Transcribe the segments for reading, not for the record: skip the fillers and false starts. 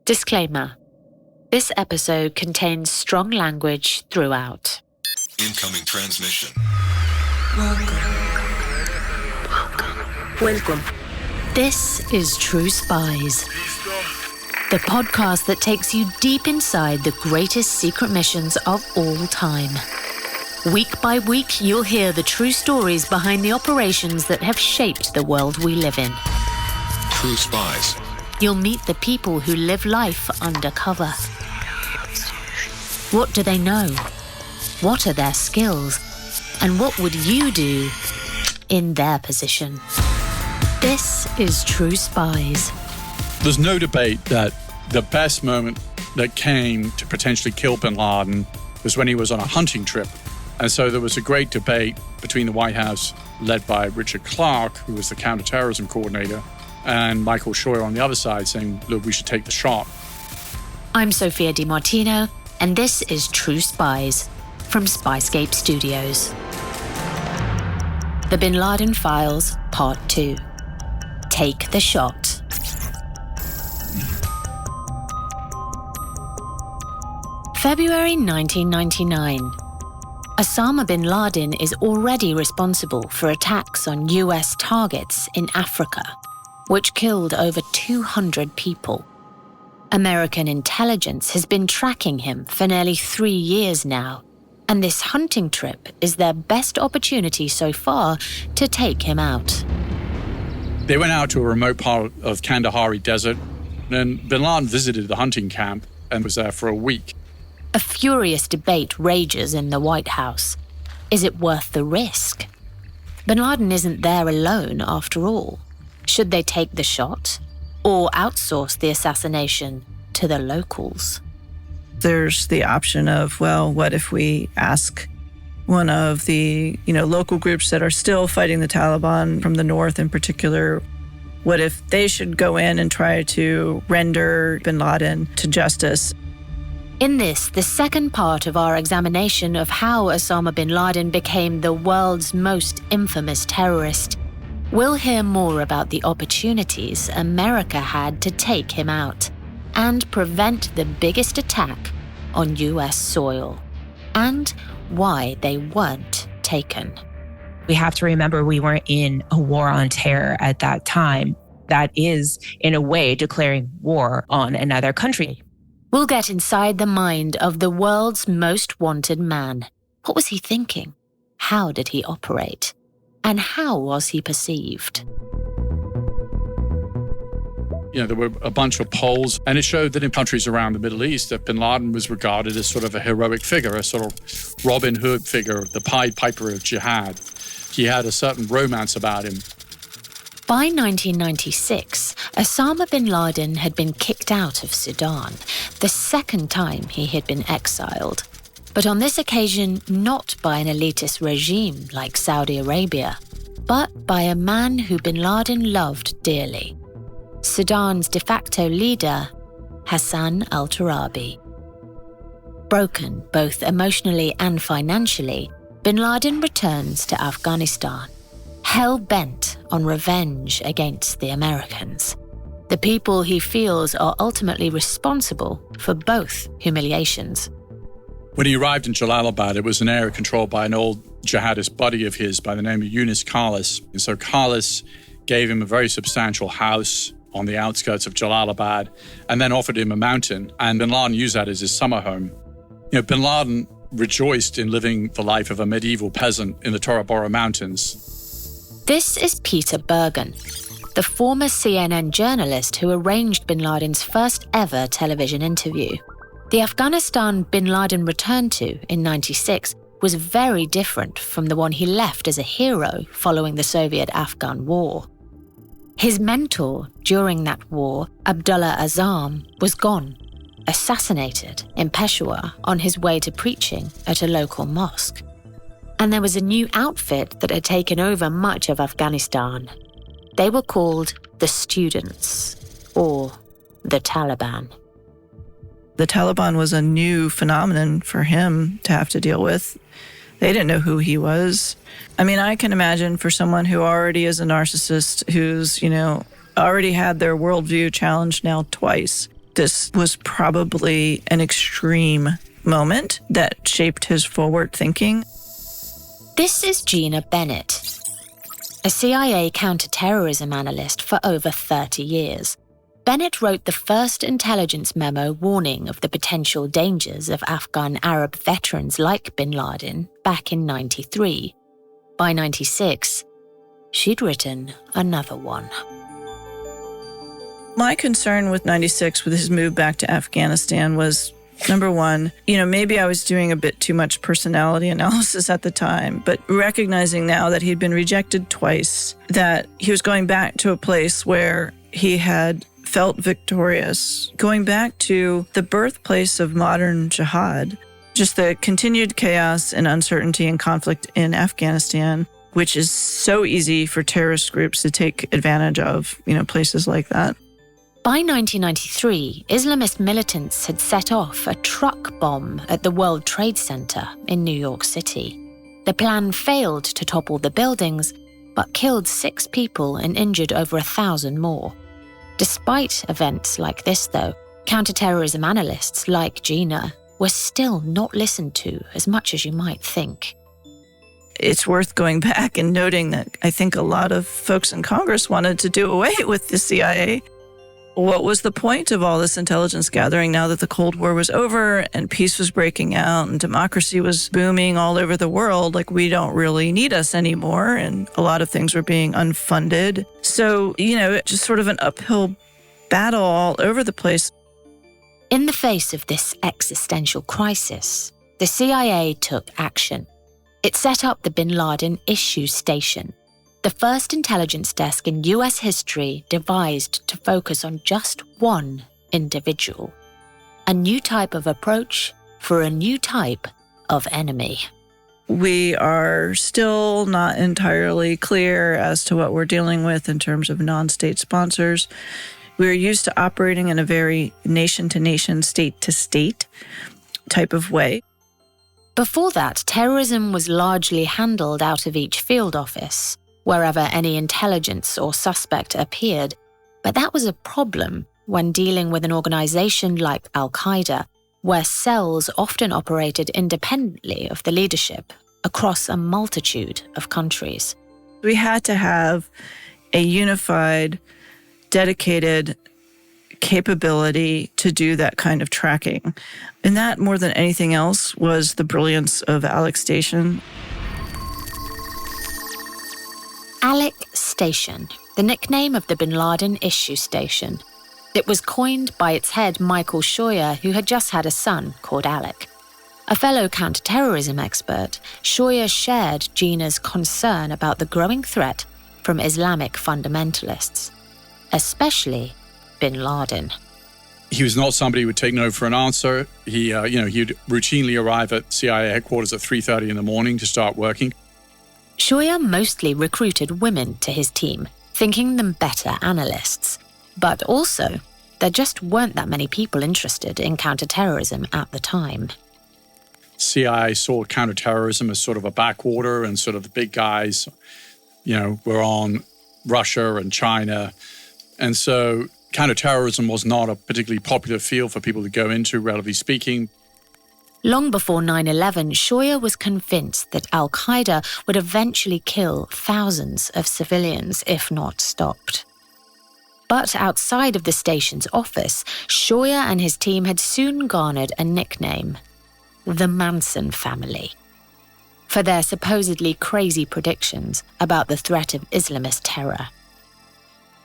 Disclaimer. This episode contains strong language throughout. Incoming transmission. Welcome. This is True Spies, the podcast that takes you deep inside the greatest secret missions of all time. Week by week, you'll hear the true stories behind the operations that have shaped the world we live in. True Spies. You'll meet the people who live life undercover. What do they know? What are their skills? And what would you do in their position? This is True Spies. There's no debate that the best moment that came to potentially kill bin Laden was when he was on a hunting trip. And so there was a great debate between the White House, led by Richard Clarke, who was the counterterrorism coordinator, and Michael Scheuer on the other side saying, look, we should take the shot. I'm Sophia di Martino, and this is True Spies from Spyscape Studios. The Bin Laden Files, Part 2. Take the shot. February 1999. Osama bin Laden is already responsible for attacks on US targets in Africa, which killed over 200 people. American intelligence has been tracking him for nearly 3 years now, and this hunting trip is their best opportunity so far to take him out. They went out to a remote part of Kandahari desert, and bin Laden visited the hunting camp and was there for a week. A furious debate rages in the White House. Is it worth the risk? Bin Laden isn't there alone after all. Should they take the shot or outsource the assassination to the locals? There's the option of, well, what if we ask one of the, local groups that are still fighting the Taliban from the north in particular, what if they should go in and try to render bin Laden to justice? In this, the second part of our examination of how Osama bin Laden became the world's most infamous terrorist, we'll hear more about the opportunities America had to take him out and prevent the biggest attack on US soil, and why they weren't taken. We have to remember we weren't in a war on terror at that time. That is, in a way, declaring war on another country. We'll get inside the mind of the world's most wanted man. What was he thinking? How did he operate? And how was he perceived? There were a bunch of polls, and it showed that in countries around the Middle East, that bin Laden was regarded as sort of a heroic figure, a sort of Robin Hood figure, the Pied Piper of jihad. He had a certain romance about him. By 1996, Osama bin Laden had been kicked out of Sudan, the second time he had been exiled. But on this occasion, not by an elitist regime like Saudi Arabia, but by a man who bin Laden loved dearly. Sudan's de facto leader, Hassan al-Turabi. Broken both emotionally and financially, bin Laden returns to Afghanistan, hell-bent on revenge against the Americans, the people he feels are ultimately responsible for both humiliations. When he arrived in Jalalabad, it was an area controlled by an old jihadist buddy of his by the name of Yunus Khalis. And so Khalis gave him a very substantial house on the outskirts of Jalalabad and then offered him a mountain, and bin Laden used that as his summer home. Bin Laden rejoiced in living the life of a medieval peasant in the Tora Bora Mountains. This is Peter Bergen, the former CNN journalist who arranged bin Laden's first ever television interview. The Afghanistan bin Laden returned to in '96 was very different from the one he left as a hero following the Soviet-Afghan War. His mentor during that war, Abdullah Azzam, was gone, assassinated in Peshawar on his way to preaching at a local mosque. And there was a new outfit that had taken over much of Afghanistan. They were called the Students, or the Taliban. The Taliban was a new phenomenon for him to have to deal with. They didn't know who he was. I mean, I can imagine for someone who already is a narcissist, who's, already had their worldview challenged now twice, this was probably an extreme moment that shaped his forward thinking. This is Gina Bennett, a CIA counterterrorism analyst for over 30 years. Bennett wrote the first intelligence memo warning of the potential dangers of Afghan Arab veterans like bin Laden back in 93. By 96, she'd written another one. My concern with 96, with his move back to Afghanistan, was, number one, maybe I was doing a bit too much personality analysis at the time, but recognizing now that he'd been rejected twice, that he was going back to a place where he had felt victorious, going back to the birthplace of modern jihad, just the continued chaos and uncertainty and conflict in Afghanistan, which is so easy for terrorist groups to take advantage of, places like that. By 1993, Islamist militants had set off a truck bomb at the World Trade Center in New York City. The plan failed to topple the buildings, but killed 6 people and injured over 1,000 more. Despite events like this, though, counterterrorism analysts like Gina were still not listened to as much as you might think. It's worth going back and noting that I think a lot of folks in Congress wanted to do away with the CIA. What was the point of all this intelligence gathering now that the Cold War was over and peace was breaking out and democracy was booming all over the world? Like, we don't really need us anymore, and a lot of things were being unfunded. So, just sort of an uphill battle all over the place. In the face of this existential crisis, the CIA took action. It set up the Bin Laden Issue Station, the first intelligence desk in US history devised to focus on just one individual. A new type of approach for a new type of enemy. We are still not entirely clear as to what we're dealing with in terms of non-state sponsors. We're used to operating in a very nation-to-nation, state-to-state type of way. Before that, terrorism was largely handled out of each field office, wherever any intelligence or suspect appeared. But that was a problem when dealing with an organization like Al-Qaeda, where cells often operated independently of the leadership across a multitude of countries. We had to have a unified, dedicated capability to do that kind of tracking. And that, more than anything else, was the brilliance of Alec Station. Alec Station, the nickname of the Bin Laden Issue Station. It was coined by its head, Michael Scheuer, who had just had a son called Alec. A fellow counterterrorism expert, Scheuer shared Gina's concern about the growing threat from Islamic fundamentalists, especially Bin Laden. He was not somebody who would take no for an answer. He'd routinely arrive at CIA headquarters at 3:30 in the morning to start working. Scheuer mostly recruited women to his team, thinking them better analysts. But also, there just weren't that many people interested in counterterrorism at the time. CIA saw counterterrorism as sort of a backwater, and sort of the big guys, were on Russia and China. And so counterterrorism was not a particularly popular field for people to go into, relatively speaking. Long before 9/11, Scheuer was convinced that Al-Qaeda would eventually kill thousands of civilians if not stopped. But outside of the station's office, Scheuer and his team had soon garnered a nickname, the Manson family, for their supposedly crazy predictions about the threat of Islamist terror.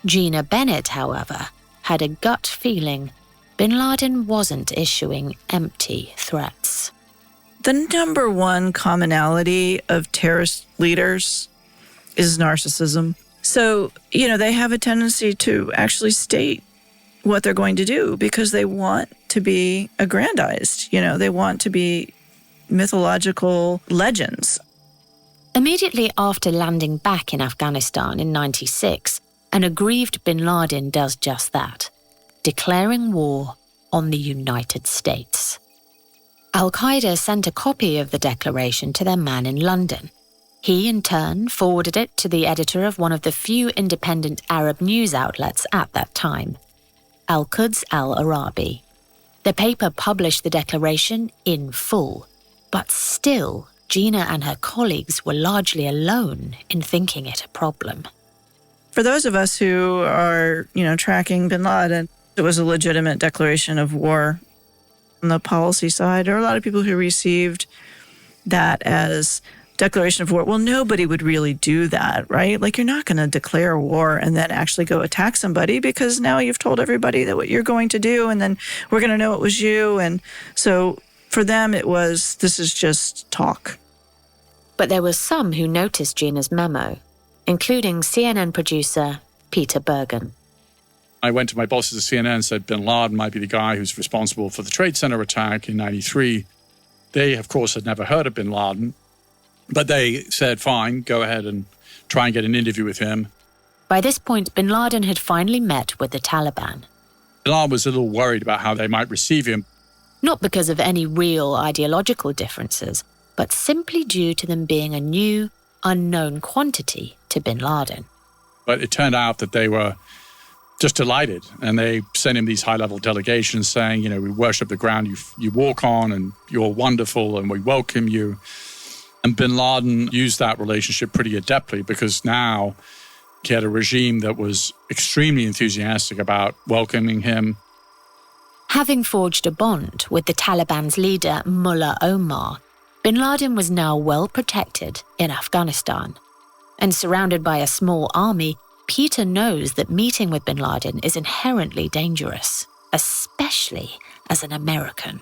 Gina Bennett, however, had a gut feeling Bin Laden wasn't issuing empty threats. The number one commonality of terrorist leaders is narcissism. So, they have a tendency to actually state what they're going to do because they want to be aggrandized. They want to be mythological legends. Immediately after landing back in Afghanistan in 96, an aggrieved Bin Laden does just that, declaring war on the United States. Al-Qaeda sent a copy of the declaration to their man in London. He, in turn, forwarded it to the editor of one of the few independent Arab news outlets at that time. Al-Quds al-Arabi. The paper published the declaration in full, but still, Gina and her colleagues were largely alone in thinking it a problem. For those of us who are, tracking bin Laden, it was a legitimate declaration of war. On the policy side, there are a lot of people who received that as declaration of war. Well, nobody would really do that, right? Like, you're not going to declare war and then actually go attack somebody, because now you've told everybody that what you're going to do, and then we're going to know it was you. And so for them, this is just talk. But there were some who noticed Gina's memo, including CNN producer Peter Bergen. I went to my bosses at CNN and said bin Laden might be the guy who's responsible for the Trade Center attack in 93. They, of course, had never heard of bin Laden, but they said, fine, go ahead and try and get an interview with him. By this point, bin Laden had finally met with the Taliban. Bin Laden was a little worried about how they might receive him. Not because of any real ideological differences, but simply due to them being a new, unknown quantity to bin Laden. But it turned out that they were just delighted, and they sent him these high-level delegations saying, we worship the ground you walk on, and you're wonderful, and we welcome you. And bin Laden used that relationship pretty adeptly, because now he had a regime that was extremely enthusiastic about welcoming him. Having forged a bond with the Taliban's leader, Mullah Omar, bin Laden was now well protected in Afghanistan. And surrounded by a small army, Peter knows that meeting with bin Laden is inherently dangerous, especially as an American.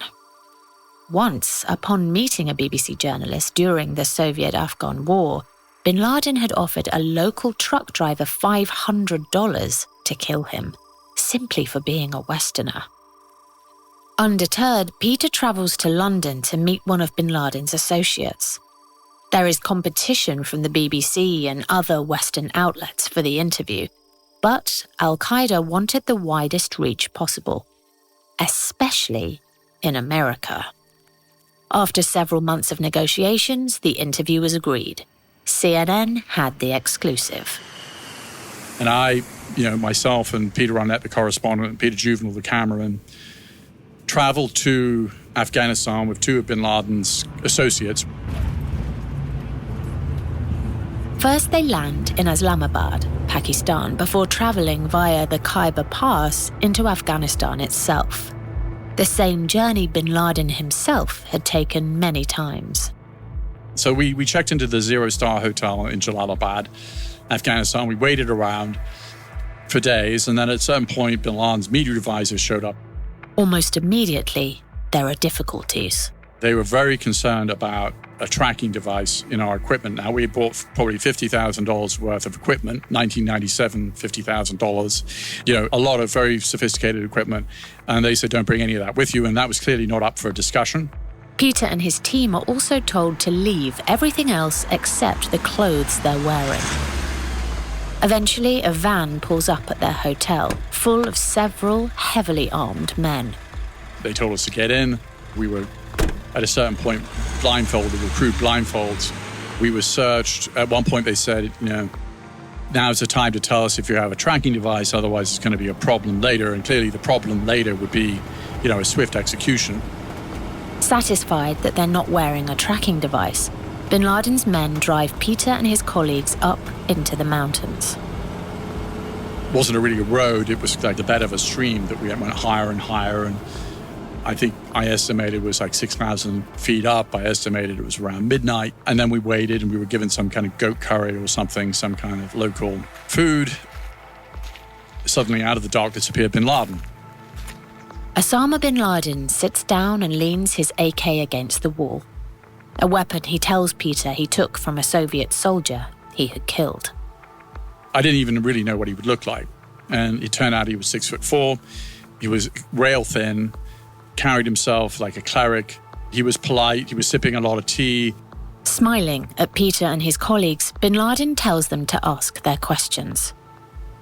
Once, upon meeting a BBC journalist during the Soviet-Afghan War, bin Laden had offered a local truck driver $500 to kill him, simply for being a Westerner. Undeterred, Peter travels to London to meet one of bin Laden's associates. There is competition from the BBC and other Western outlets for the interview, but Al-Qaeda wanted the widest reach possible, especially in America. After several months of negotiations, the interview was agreed. CNN had the exclusive. And I, myself and Peter Arnett, the correspondent, and Peter Juvenile, the cameraman, traveled to Afghanistan with two of bin Laden's associates. First, they land in Islamabad, Pakistan, before traveling via the Khyber Pass into Afghanistan itself. The same journey bin Laden himself had taken many times. So we checked into the zero-star hotel in Jalalabad, Afghanistan. We waited around for days, and then at a certain point, bin Laden's media advisor showed up. Almost immediately, there are difficulties. They were very concerned about a tracking device in our equipment. Now, we had bought probably $50,000 worth of equipment, 1997, $50,000, a lot of very sophisticated equipment. And they said, don't bring any of that with you. And that was clearly not up for a discussion. Peter and his team are also told to leave everything else except the clothes they're wearing. Eventually, a van pulls up at their hotel, full of several heavily armed men. They told us to get in. We were, at a certain point, blindfolded with crude blindfolds. We were searched. At one point, they said, now's the time to tell us if you have a tracking device, otherwise it's going to be a problem later. And clearly the problem later would be, a swift execution. Satisfied that they're not wearing a tracking device, bin Laden's men drive Peter and his colleagues up into the mountains. It wasn't really a road. It was like the bed of a stream that we went higher and higher. And I think I estimated it was like 6,000 feet up. I estimated it was around midnight. And then we waited and we were given some kind of goat curry or something, some kind of local food. Suddenly out of the darkness appeared bin Laden. Osama bin Laden sits down and leans his AK against the wall, a weapon he tells Peter he took from a Soviet soldier he had killed. I didn't even really know what he would look like. And it turned out he was 6'4". He was rail thin, carried himself like a cleric. He was polite. He was sipping a lot of tea. Smiling at Peter and his colleagues, bin Laden tells them to ask their questions.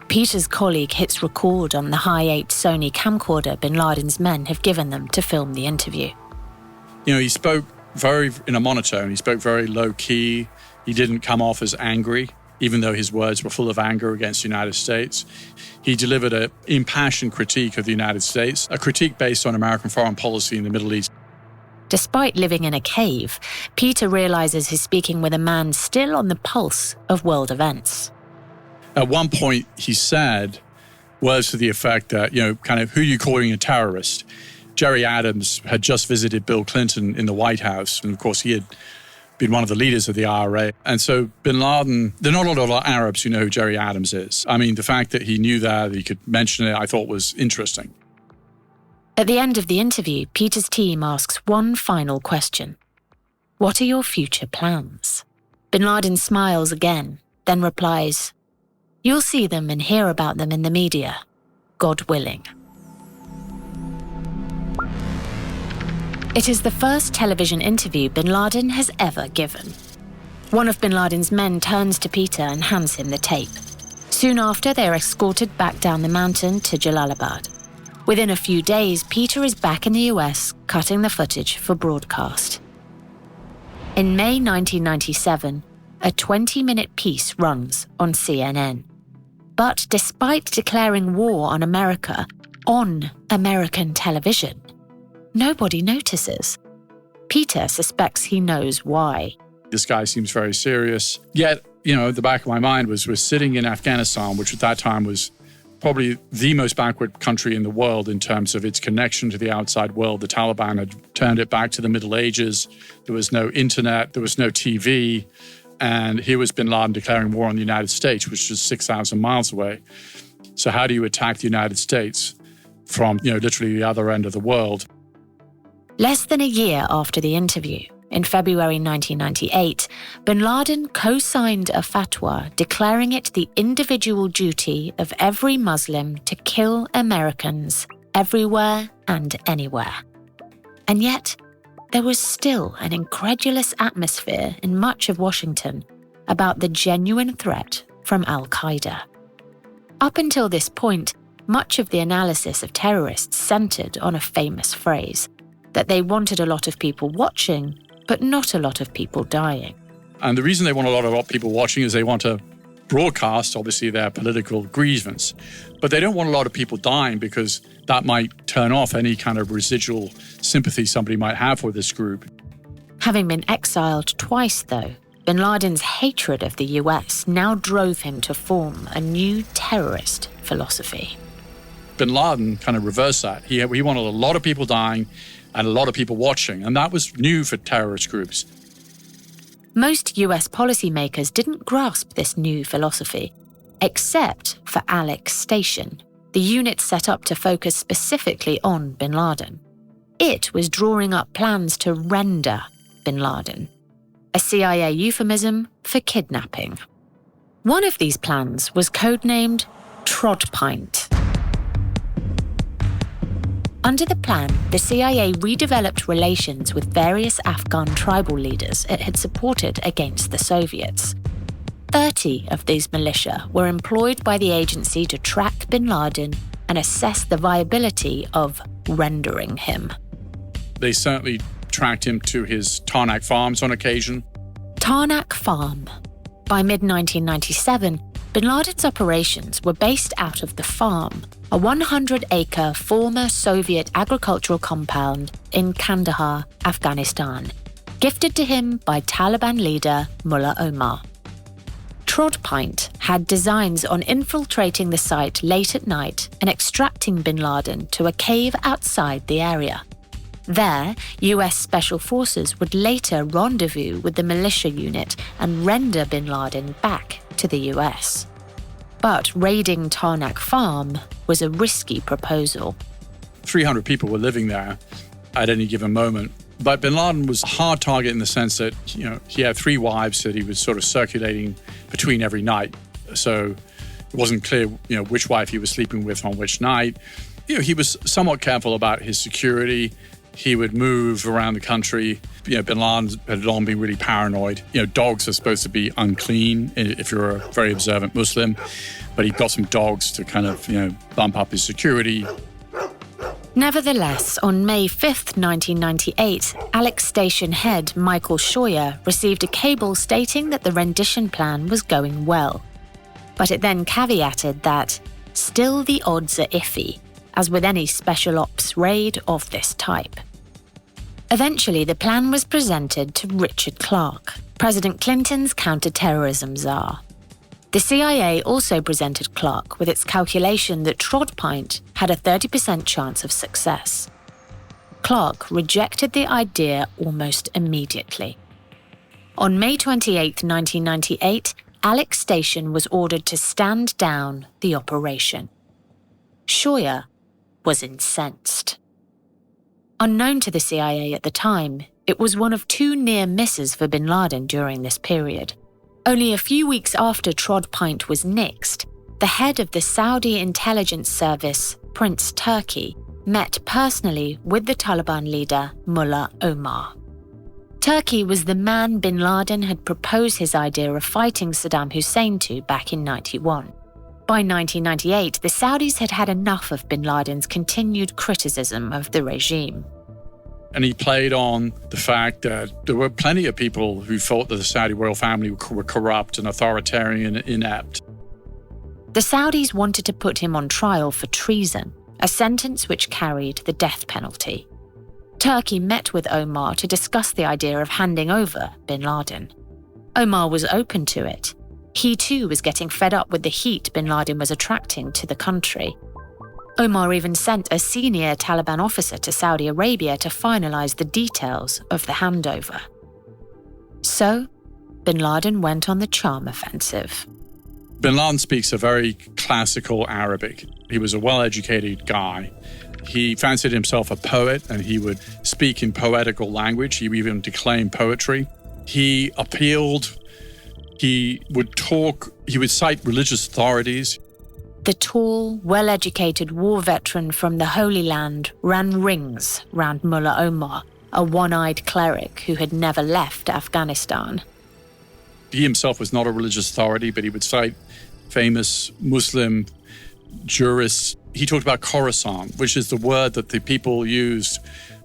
Peter's colleague hits record on the high-8 Sony camcorder bin Laden's men have given them to film the interview. He spoke in a monotone. He spoke very low-key. He didn't come off as angry. even though his words were full of anger against the United States. He delivered an impassioned critique of the United States, a critique based on American foreign policy in the Middle East. Despite living in a cave, Peter realizes he's speaking with a man still on the pulse of world events. At one point, he said words to the effect that, kind of, who are you calling a terrorist? Jerry Adams had just visited Bill Clinton in the White House, and of course he had been one of the leaders of the IRA. And so bin Laden, there are not a lot of Arabs who know who Jerry Adams is. I mean, the fact that he knew that he could mention it, I thought was interesting. At the end of the interview, Peter's team asks one final question. What are your future plans? Bin Laden smiles again, then replies, "You'll see them and hear about them in the media, God willing." It is the first television interview bin Laden has ever given. One of bin Laden's men turns to Peter and hands him the tape. Soon after, they are escorted back down the mountain to Jalalabad. Within a few days, Peter is back in the US, cutting the footage for broadcast. In May 1997, a 20-minute piece runs on CNN. But despite declaring war on America on American television, nobody notices. Peter suspects he knows why. This guy seems very serious. Yet, at the back of my mind was we're sitting in Afghanistan, which at that time was probably the most backward country in the world in terms of its connection to the outside world. The Taliban had turned it back to the Middle Ages. There was no internet, there was no TV. And here was bin Laden declaring war on the United States, which was 6,000 miles away. So how do you attack the United States from, literally the other end of the world? Less than a year after the interview, in February 1998, bin Laden co-signed a fatwa declaring it the individual duty of every Muslim to kill Americans everywhere and anywhere. And yet, there was still an incredulous atmosphere in much of Washington about the genuine threat from al-Qaeda. Up until this point, much of the analysis of terrorists centered on a famous phrase, that they wanted a lot of people watching, but not a lot of people dying. And the reason they want a lot of people watching is they want to broadcast, obviously, their political grievance. But they don't want a lot of people dying because that might turn off any kind of residual sympathy somebody might have for this group. Having been exiled twice, though, bin Laden's hatred of the US now drove him to form a new terrorist philosophy. Bin Laden kind of reversed that. He wanted a lot of people dying and a lot of people watching, and that was new for terrorist groups. Most US policymakers didn't grasp this new philosophy, except for Alex Station, the unit set up to focus specifically on bin Laden. It was drawing up plans to render bin Laden, a CIA euphemism for kidnapping. One of these plans was codenamed Trodpint. Under the plan, the CIA redeveloped relations with various Afghan tribal leaders it had supported against the Soviets. 30 of these militia were employed by the agency to track bin Laden and assess the viability of rendering him. They certainly tracked him to his Tarnak farms on occasion. Tarnak Farm. By mid-1997, bin Laden's operations were based out of the farm, a 100-acre former Soviet agricultural compound in Kandahar, Afghanistan, gifted to him by Taliban leader Mullah Omar. Trodpint had designs on infiltrating the site late at night and extracting bin Laden to a cave outside the area. There, US Special Forces would later rendezvous with the militia unit and render bin Laden back to the US. But raiding Tarnak Farm was a risky proposal. 300 people were living there at any given moment. But bin Laden was a hard target in the sense that, he had 3 wives that he was sort of circulating between every night. So it wasn't clear, which wife he was sleeping with on which night. He was somewhat careful about his security. He would move around the country. Bin Laden had long been really paranoid. Dogs are supposed to be unclean if you're a very observant Muslim. But he got some dogs to kind of, bump up his security. Nevertheless, on May 5th, 1998, Alex Station head Michael Scheuer received a cable stating that the rendition plan was going well. But it then caveated that, still the odds are iffy, as with any special ops raid of this type. Eventually, the plan was presented to Richard Clarke, President Clinton's counter-terrorism czar. The CIA also presented Clarke with its calculation that Trodpint had a 30% chance of success. Clarke rejected the idea almost immediately. On May 28, 1998, Alex Station was ordered to stand down the operation. Scheuer was incensed. Unknown to the CIA at the time, it was one of 2 near misses for bin Laden during this period. Only a few weeks after Trodpint was nixed, the head of the Saudi intelligence service, Prince Turki, met personally with the Taliban leader Mullah Omar. Turki was the man bin Laden had proposed his idea of fighting Saddam Hussein to back in 1991. By 1998, the Saudis had had enough of bin Laden's continued criticism of the regime. And he played on the fact that there were plenty of people who thought that the Saudi royal family were corrupt and authoritarian and inept. The Saudis wanted to put him on trial for treason, a sentence which carried the death penalty. Turki met with Omar to discuss the idea of handing over bin Laden. Omar was open to it. He too was getting fed up with the heat bin Laden was attracting to the country. Omar even sent a senior Taliban officer to Saudi Arabia to finalize the details of the handover. So, bin Laden went on the charm offensive. Bin Laden speaks a very classical Arabic. He was a well-educated guy. He fancied himself a poet, and he would speak in poetical language. He would even declaim poetry. He appealed. He would talk. He would cite religious authorities. The tall, well-educated war veteran from the Holy Land ran rings round Mullah Omar, a one-eyed cleric who had never left Afghanistan. He himself was not a religious authority, but he would cite famous Muslim jurists. He talked about Khorasan, which is the word that the people used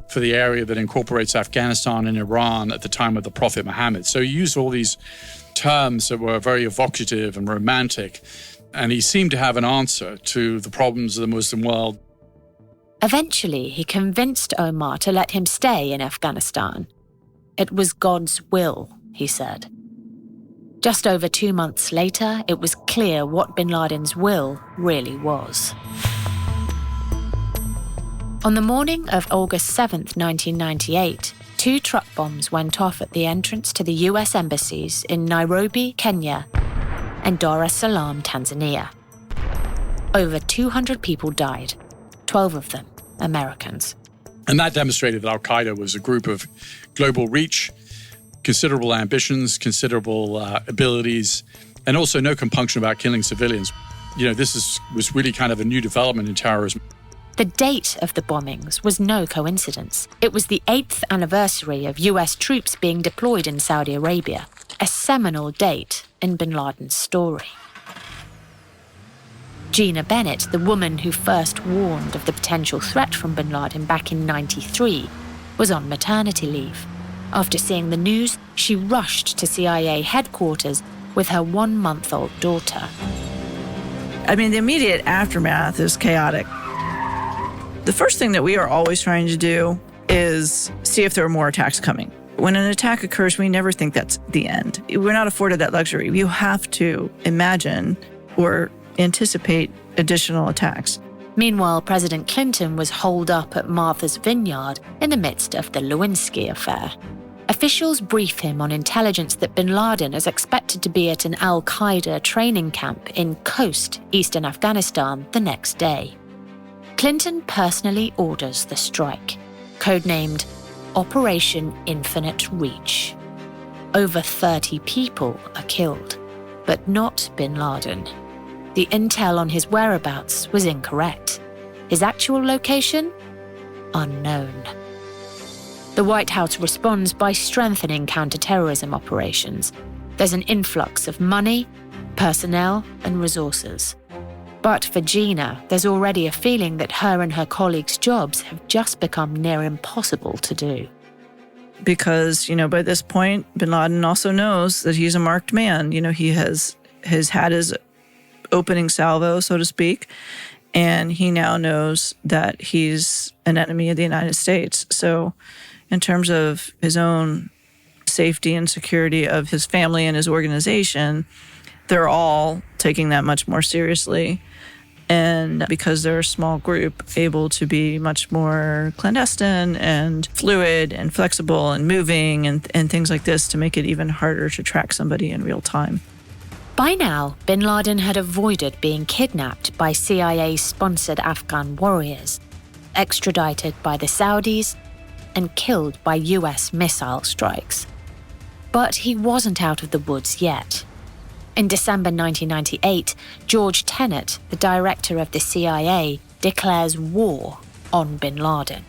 for the area that incorporates Afghanistan and Iran at the time of the Prophet Muhammad. So he used all these terms that were very evocative and romantic. And he seemed to have an answer to the problems of the Muslim world. Eventually, he convinced Omar to let him stay in Afghanistan. It was God's will, he said. Just over 2 months later, it was clear what bin Laden's will really was. On the morning of August 7th, 1998, 2 truck bombs went off at the entrance to the US embassies in Nairobi, Kenya, and Dar es Salaam, Tanzania. Over 200 people died, 12 of them Americans. And that demonstrated that al-Qaeda was a group of global reach, considerable ambitions, considerable abilities, and also no compunction about killing civilians. This was really kind of a new development in terrorism. The date of the bombings was no coincidence. It was the 8th anniversary of US troops being deployed in Saudi Arabia, a seminal date in bin Laden's story. Gina Bennett, the woman who first warned of the potential threat from bin Laden back in '93, was on maternity leave. After seeing the news, she rushed to CIA headquarters with her 1-month-old daughter. The immediate aftermath is chaotic. The first thing that we are always trying to do is see if there are more attacks coming. When an attack occurs, we never think that's the end. We're not afforded that luxury. You have to imagine or anticipate additional attacks. Meanwhile, President Clinton was holed up at Martha's Vineyard in the midst of the Lewinsky affair. Officials brief him on intelligence that bin Laden is expected to be at an al-Qaeda training camp in Khost, eastern Afghanistan, the next day. Clinton personally orders the strike, codenamed Operation Infinite Reach. Over 30 people are killed, but not bin Laden. The intel on his whereabouts was incorrect. His actual location? Unknown. The White House responds by strengthening counter-terrorism operations. There's an influx of money, personnel, and resources. But for Gina, there's already a feeling that her and her colleagues' jobs have just become near impossible to do. Because, by this point, bin Laden also knows that he's a marked man. He has had his opening salvo, so to speak, and he now knows that he's an enemy of the United States. So in terms of his own safety and security of his family and his organization, they're all taking that much more seriously. And because they're a small group, able to be much more clandestine and fluid and flexible and moving and things like this to make it even harder to track somebody in real time. By now, bin Laden had avoided being kidnapped by CIA-sponsored Afghan warriors, extradited by the Saudis, and killed by US missile strikes. But he wasn't out of the woods yet. In December 1998, George Tenet, the director of the CIA, declares war on bin Laden,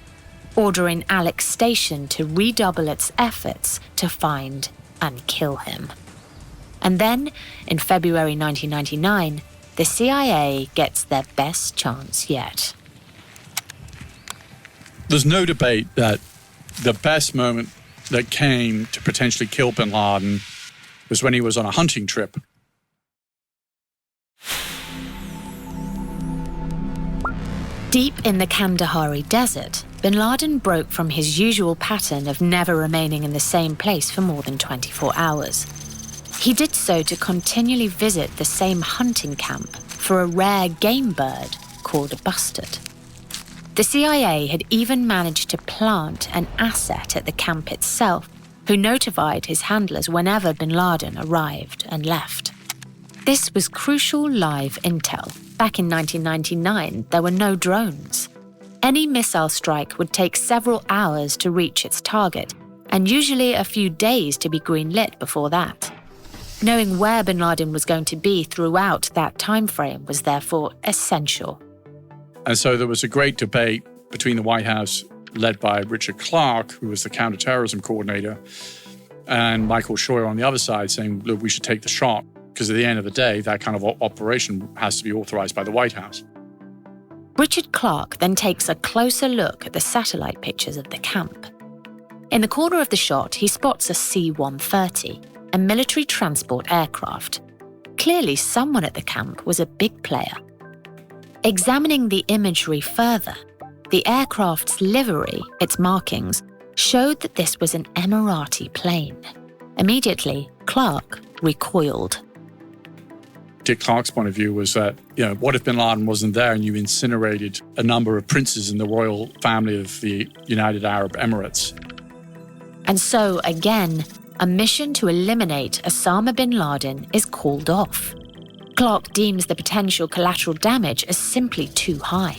ordering Alex Station to redouble its efforts to find and kill him. And then, in February 1999, the CIA gets their best chance yet. There's no debate that the best moment that came to potentially kill bin Laden was when he was on a hunting trip. Deep in the Kandahari desert, bin Laden broke from his usual pattern of never remaining in the same place for more than 24 hours. He did so to continually visit the same hunting camp for a rare game bird called a bustard. The CIA had even managed to plant an asset at the camp itself, who notified his handlers whenever bin Laden arrived and left. This was crucial live intel. Back in 1999, there were no drones. Any missile strike would take several hours to reach its target, and usually a few days to be green-lit before that. Knowing where bin Laden was going to be throughout that time frame was therefore essential. And so there was a great debate between the White House, led by Richard Clarke, who was the counterterrorism coordinator, and Michael Scheuer on the other side, saying, look, we should take the shot. Because at the end of the day, that kind of operation has to be authorized by the White House. Richard Clarke then takes a closer look at the satellite pictures of the camp. In the corner of the shot, he spots a C-130, a military transport aircraft. Clearly, someone at the camp was a big player. Examining the imagery further, the aircraft's livery, its markings, showed that this was an Emirati plane. Immediately, Clarke recoiled. Dick Clarke's point of view was that, what if bin Laden wasn't there and you incinerated a number of princes in the royal family of the United Arab Emirates? And so, again, a mission to eliminate Osama bin Laden is called off. Clarke deems the potential collateral damage as simply too high.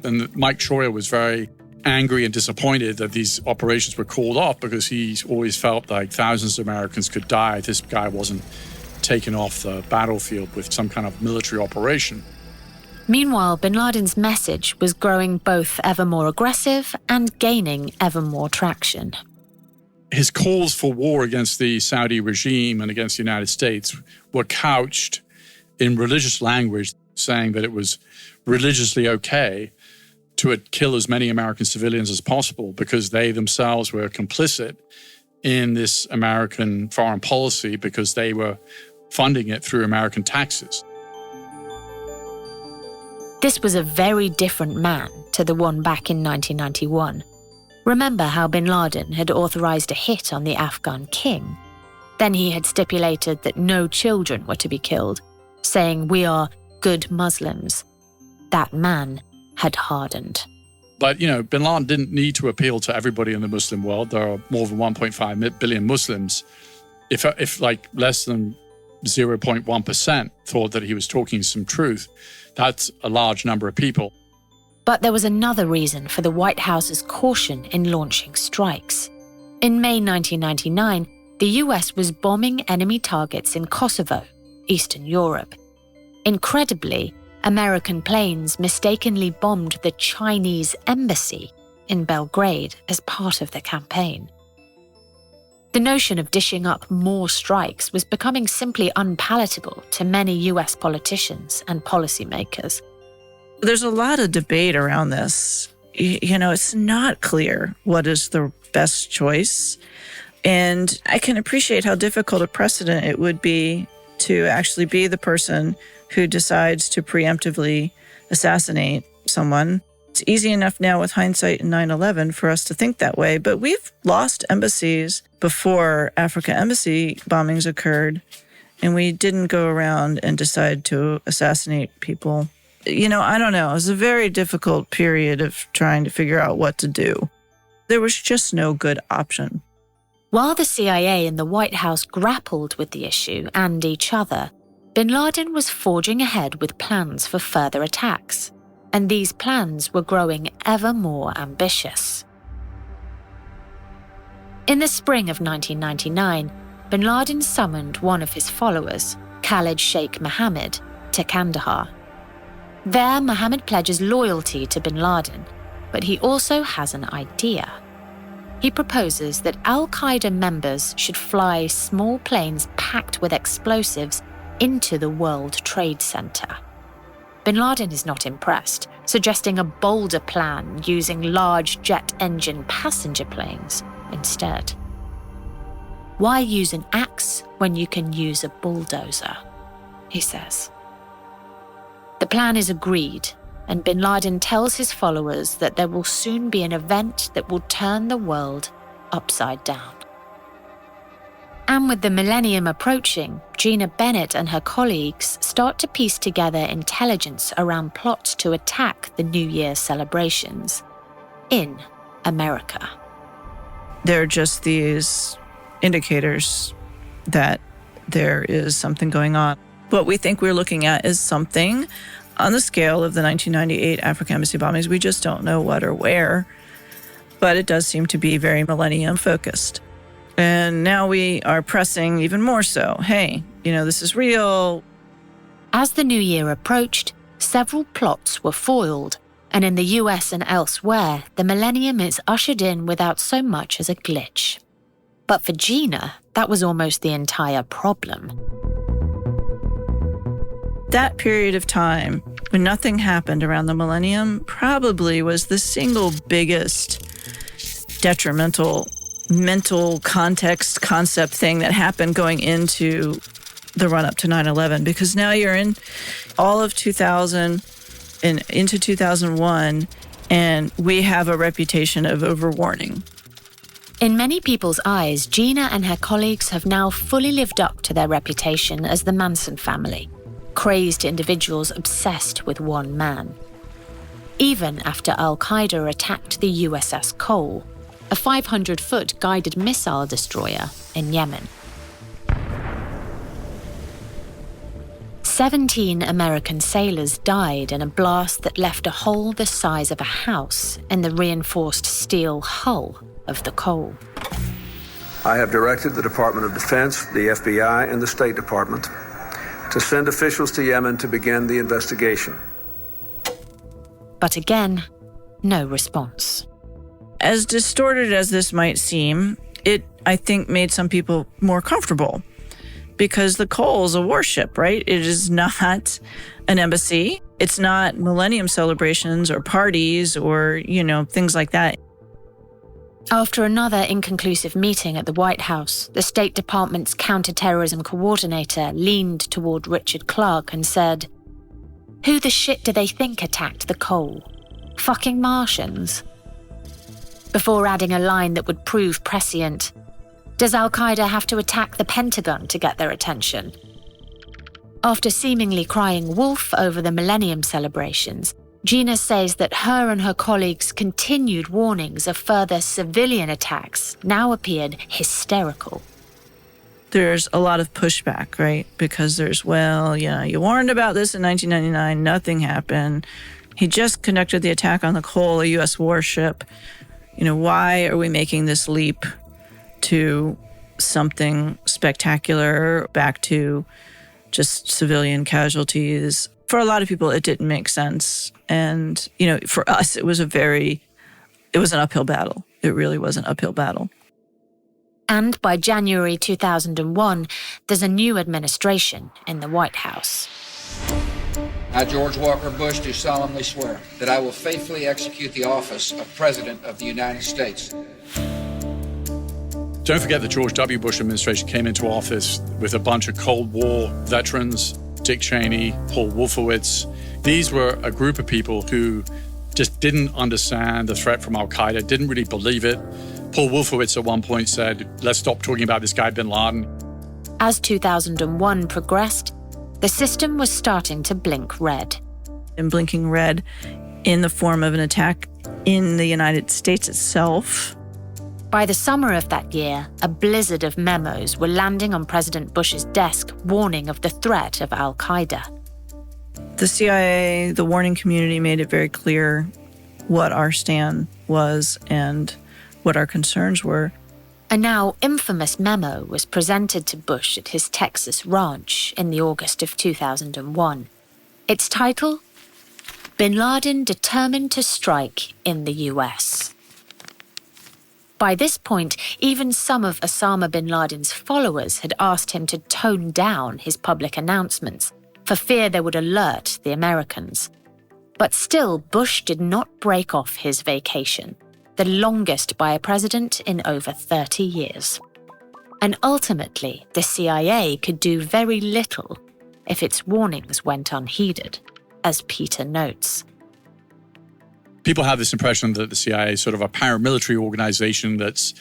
And Mike Scheuer was very angry and disappointed that these operations were called off because he's always felt like thousands of Americans could die if this guy wasn't taken off the battlefield with some kind of military operation. Meanwhile, bin Laden's message was growing both ever more aggressive and gaining ever more traction. His calls for war against the Saudi regime and against the United States were couched in religious language, saying that it was religiously okay to kill as many American civilians as possible because they themselves were complicit in this American foreign policy because they were funding it through American taxes. This was a very different man to the one back in 1991. Remember how bin Laden had authorized a hit on the Afghan king? Then he had stipulated that no children were to be killed, saying, "We are good Muslims." That man had hardened. But, bin Laden didn't need to appeal to everybody in the Muslim world. There are more than 1.5 billion Muslims. If less than 0.1% thought that he was talking some truth, that's a large number of people. But there was another reason for the White House's caution in launching strikes. In May 1999, the US was bombing enemy targets in Kosovo, Eastern Europe. Incredibly, American planes mistakenly bombed the Chinese embassy in Belgrade as part of the campaign. The notion of dishing up more strikes was becoming simply unpalatable to many US politicians and policymakers. There's a lot of debate around this. It's not clear what is the best choice. And I can appreciate how difficult a precedent it would be to actually be the person who decides to preemptively assassinate someone. It's easy enough now with hindsight in 9/11 for us to think that way, but we've lost embassies before Africa embassy bombings occurred, and we didn't go around and decide to assassinate people. I don't know. It was a very difficult period of trying to figure out what to do. There was just no good option. While the CIA and the White House grappled with the issue and each other, bin Laden was forging ahead with plans for further attacks, and these plans were growing ever more ambitious. In the spring of 1999, bin Laden summoned one of his followers, Khalid Sheikh Mohammed, to Kandahar. There, Mohammed pledges loyalty to bin Laden, but he also has an idea. He proposes that al-Qaeda members should fly small planes packed with explosives into the World Trade Center. Bin Laden is not impressed, suggesting a bolder plan using large jet engine passenger planes instead. Why use an axe when you can use a bulldozer? He says. The plan is agreed, and bin Laden tells his followers that there will soon be an event that will turn the world upside down. And with the millennium approaching, Gina, Bennett and her colleagues start to piece together intelligence around plots to attack the New Year celebrations in America. They're just these indicators that there is something going on. What we think we're looking at is something on the scale of the 1998 Africa embassy bombings. We just don't know what or where, but it does seem to be very millennium focused. And now we are pressing even more so. Hey, this is real. As the new year approached, several plots were foiled, and in the US and elsewhere, the millennium is ushered in without so much as a glitch. But for Gina, that was almost the entire problem. That period of time when nothing happened around the millennium probably was the single biggest detrimental mental concept thing that happened going into the run-up to 9/11, because now you're in all of 2000 and into 2001, and we have a reputation of overwarning. In many people's eyes, Gina and her colleagues have now fully lived up to their reputation as the Manson family, crazed individuals obsessed with one man. Even after al-Qaeda attacked the USS Cole, a 500-foot guided missile destroyer in Yemen. 17 American sailors died in a blast that left a hole the size of a house in the reinforced steel hull of the Cole. I have directed the Department of Defense, the FBI, and the State Department to send officials to Yemen to begin the investigation. But again, no response. As distorted as this might seem, it, I think, made some people more comfortable, because the Cole is a warship, right? It is not an embassy. It's not millennium celebrations or parties or, things like that. After another inconclusive meeting at the White House, the State Department's counterterrorism coordinator leaned toward Richard Clarke and said, "Who the shit do they think attacked the Cole? Fucking Martians?" Before adding a line that would prove prescient, "Does al-Qaeda have to attack the Pentagon to get their attention?" After seemingly crying wolf over the millennium celebrations, Gina says that her and her colleagues' continued warnings of further civilian attacks now appeared hysterical. There's a lot of pushback, right? Because there's, you warned about this in 1999, nothing happened. He just conducted the attack on the Cole, a U.S. warship. Why are we making this leap to something spectacular, back to just civilian casualties? For a lot of people, it didn't make sense. And, for us, it was an uphill battle. It really was an uphill battle. And by January 2001, there's a new administration in the White House. I, George Walker Bush, do solemnly swear that I will faithfully execute the office of President of the United States. Don't forget the George W. Bush administration came into office with a bunch of Cold War veterans, Dick Cheney, Paul Wolfowitz. These were a group of people who just didn't understand the threat from al-Qaeda, didn't really believe it. Paul Wolfowitz at one point said, let's stop talking about this guy bin Laden. As 2001 progressed, the system was starting to blink red. And blinking red in the form of an attack in the United States itself. By the summer of that year, a blizzard of memos were landing on President Bush's desk warning of the threat of al-Qaeda. The CIA, the warning community made it very clear what our stand was and what our concerns were. A now infamous memo was presented to Bush at his Texas ranch in the August of 2001. Its title, Bin Laden Determined to Strike in the US. By this point, even some of Osama bin Laden's followers had asked him to tone down his public announcements for fear they would alert the Americans. But still, Bush did not break off his vacation, the longest by a president in over 30 years. And ultimately, the CIA could do very little if its warnings went unheeded, as Peter notes. People have this impression that the CIA is sort of a paramilitary organization that's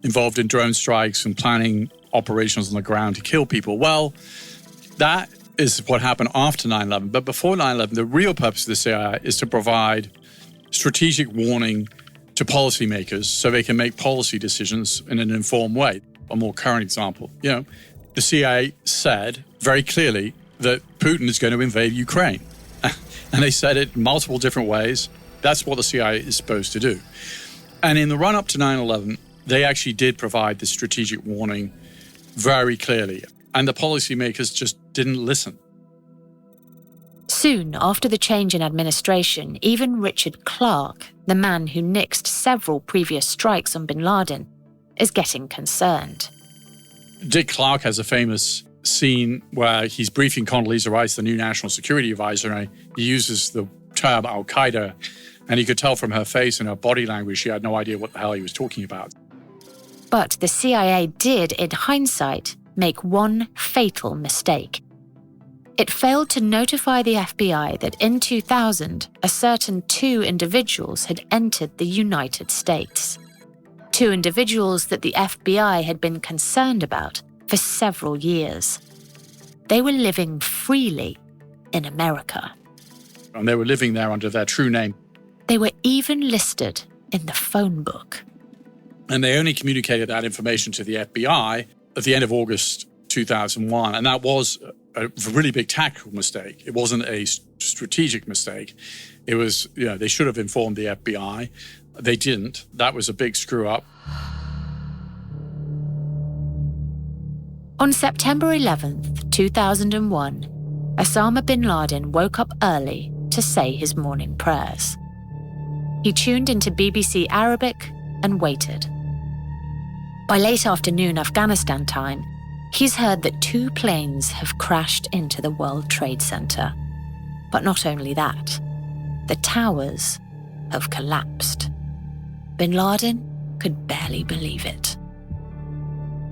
involved in drone strikes and planning operations on the ground to kill people. Well, that is what happened after 9/11. But before 9/11, the real purpose of the CIA is to provide strategic warning to policymakers so they can make policy decisions in an informed way. A more current example, the CIA said very clearly that Putin is going to invade Ukraine. And they said it multiple different ways. That's what the CIA is supposed to do. And in the run-up to 9/11, they actually did provide this strategic warning very clearly. And the policymakers just didn't listen. Soon after the change in administration, even Richard Clarke, the man who nixed several previous strikes on bin Laden, is getting concerned. Dick Clarke has a famous scene where he's briefing Condoleezza Rice, the new national security advisor, and he uses the term al-Qaeda, and you could tell from her face and her body language she had no idea what the hell he was talking about. But the CIA did, in hindsight, make one fatal mistake. It failed to notify the FBI that in 2000, a certain 2 individuals had entered the United States. 2 individuals that the FBI had been concerned about for several years. They were living freely in America. And they were living there under their true name. They were even listed in the phone book. And they only communicated that information to the FBI at the end of August 2001. And that was a really big tactical mistake. It wasn't a strategic mistake. It was, they should have informed the FBI. They didn't. That was a big screw up. On September 11th, 2001, Osama bin Laden woke up early to say his morning prayers. He tuned into BBC Arabic and waited. By late afternoon Afghanistan time, he's heard that 2 planes have crashed into the World Trade Center. But not only that, the towers have collapsed. Bin Laden could barely believe it.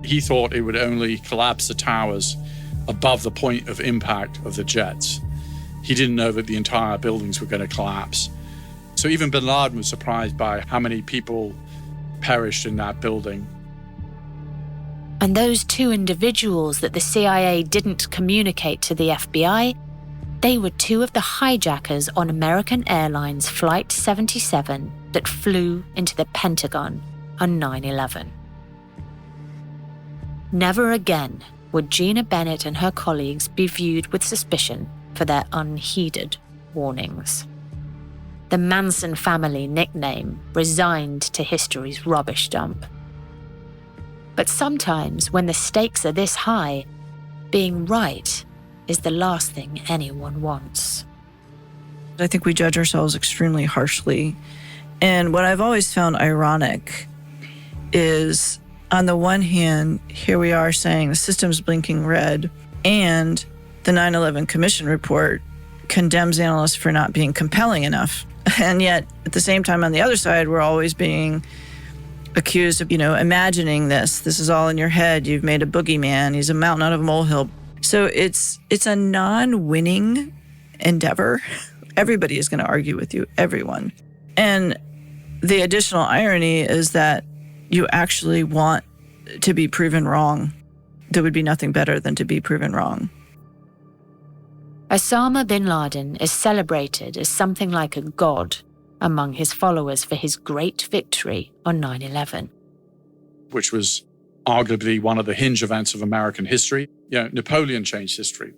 He thought it would only collapse the towers above the point of impact of the jets. He didn't know that the entire buildings were going to collapse. So even bin Laden was surprised by how many people perished in that building. And those 2 individuals that the CIA didn't communicate to the FBI, they were 2 of the hijackers on American Airlines Flight 77 that flew into the Pentagon on 9/11. Never again would Gina Bennett and her colleagues be viewed with suspicion for their unheeded warnings. The Manson family nickname resigned to history's rubbish dump. But sometimes, when the stakes are this high, being right is the last thing anyone wants. I think we judge ourselves extremely harshly. And what I've always found ironic is on the one hand, here we are saying the system's blinking red, and the 9/11 Commission report condemns analysts for not being compelling enough. And yet, at the same time, on the other side, we're always being accused of, imagining this. This is all in your head. You've made a boogeyman. He's a mountain out of a molehill. So it's a non-winning endeavor. Everybody is going to argue with you, everyone. And the additional irony is that you actually want to be proven wrong. There would be nothing better than to be proven wrong. Osama bin Laden is celebrated as something like a god among his followers for his great victory on 9/11. Which was arguably one of the hinge events of American history. Napoleon changed history.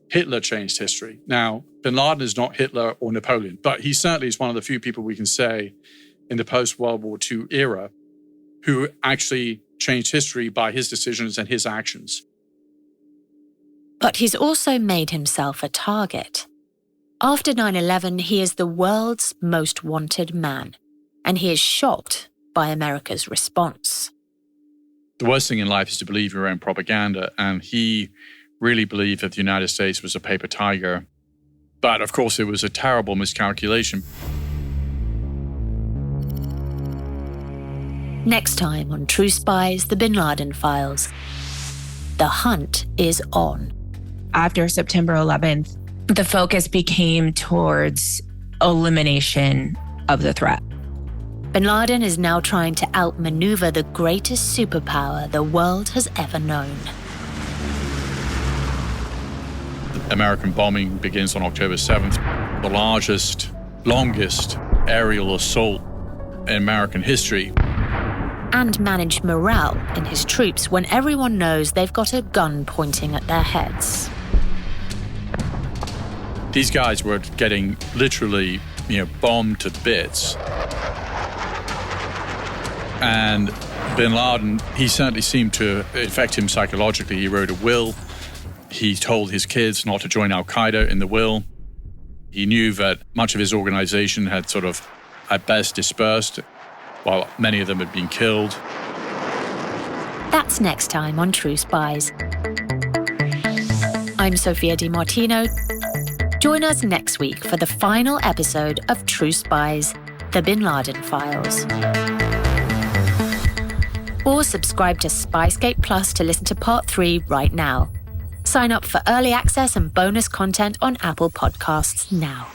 Hitler changed history. Now, bin Laden is not Hitler or Napoleon, but he certainly is one of the few people we can say in the post-World War II era who actually changed history by his decisions and his actions. But he's also made himself a target. After 9/11, he is the world's most wanted man, and he is shocked by America's response. The worst thing in life is to believe your own propaganda, and he really believed that the United States was a paper tiger. But of course, it was a terrible miscalculation. Next time on True Spies, the Bin Laden Files. The hunt is on. After September 11th, the focus became towards elimination of the threat. Bin Laden is now trying to outmaneuver the greatest superpower the world has ever known. American bombing begins on October 7th, the largest, longest aerial assault in American history. And manage morale in his troops when everyone knows they've got a gun pointing at their heads. These guys were getting literally, bombed to bits. And bin Laden, he certainly seemed to affect him psychologically. He wrote a will. He told his kids not to join Al-Qaeda in the will. He knew that much of his organization had sort of, at best, dispersed, while many of them had been killed. That's next time on True Spies. I'm Sophia di Martino. Join us next week for the final episode of True Spies, the Bin Laden Files. Or subscribe to Spyscape Plus to listen to Part 3 right now. Sign up for early access and bonus content on Apple Podcasts now.